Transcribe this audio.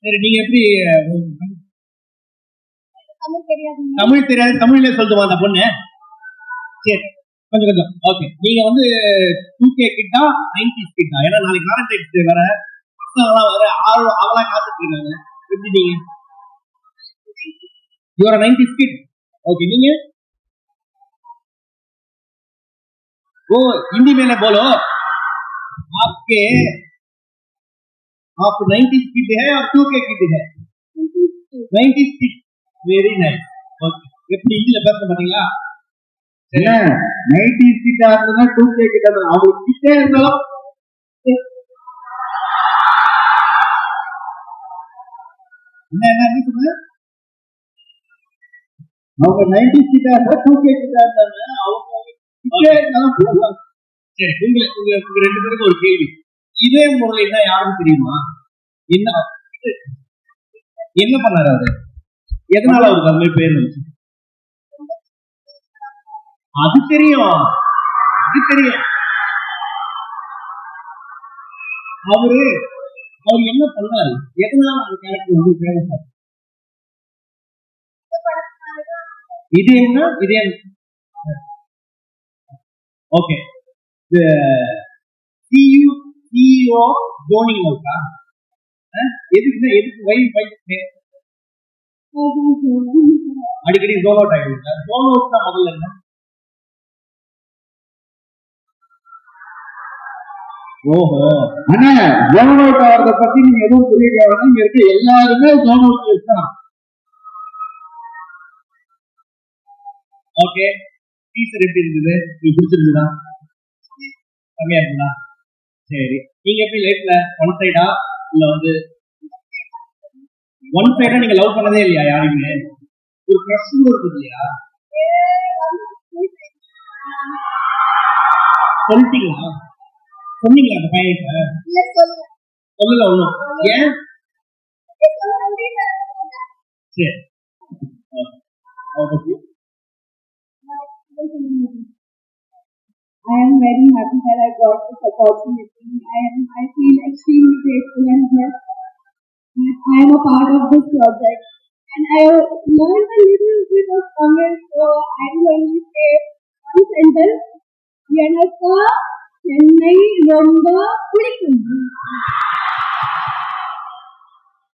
சரி, நீங்க எப்படி தமிழ் தெரியாது, தமிழ்ல சொல்லுமா அந்த பொண்ணு? சரி, கொஞ்சம் கொஞ்சம். ஓகே, நீங்க வந்து 2K கிட்டா 90s கிட்டா? ஏன்னா நாளைக்கு வேலண்டைன்ஸ் வேற, வர அவளா காத்துட்டு இருக்காங்க. எப்படி நீங்க? You are 90s kit. ஓகே, நீங்க? ओ हिंदी में बोलो। आपके आप 90s किड है और 2K किड है? 90s kid, very nice. Okay, எப்படி இங்கிலீஷ்ல பேச பாத்தீங்களா? என்ன 90s கிட்ட இருந்தா 2K கிட்ட இருந்தா அவங்க கிட்டே இருந்தாலும் என்ன சொல்லுங்க? அவங்க 90s கிட்ட இருந்தா 2K கிட்ட இருந்தாங்க, அவங்க கிட்டே இருந்தாலும். சரி, உங்க ரெண்டு பேருக்கு ஒரு கேள்வி. இதே முரளி தான் யாருன்னு தெரியுமா? என்ன பண்ணாரு அவரு? எதனால அவருக்கு அது மாதிரி பேர் இருந்துச்சு? அது தெரியும். அவரு என்ன பண்ணாரு? எதனால அந்த கேரக்டர் வந்து ஃபேமஸ் ஆச்சு? இதே ஓகே. CEO தோனி இருக்கா? எதுக்கு அடிக்கடி ஜோன் அவுட் ஆகிடுங்க. ஜோன் அவுட் தான் முதல்ல என்ன? ஓஹோ, ஆனா ஜோன் அவுட் ஆகிறத பத்தி நீங்க எதுவும் புரியாத, இங்க இருக்க எல்லாருமே ஜோன் அவுட் இருக்கலாம். ஓகே, டீச்சர் எப்படி இருந்தது? நீ பிடிச்சிருந்ததா? கம்மியா இருக்குதா? சரி, நீங்க எப்படி லைஃப்ல ஒன் சைடா இல்ல வந்து ஒன் சைடா நீங்க லவ் பண்ணதே இல்லையா யாருமே? ஒரு க்ரஷ் இருக்கு இல்லையா? சொல்லிட்டீங்களா? சொன்னீங்களா அந்த பையன்? சொல்லல ஒண்ணும். ஏன்? சரி, I am very happy that I got this opportunity. I feel extremely grateful and blessed that I am a part of this project. And I learned a little bit of Tamil, so I will only say one sentence. Yanakka Chennai Romba Pidikkum.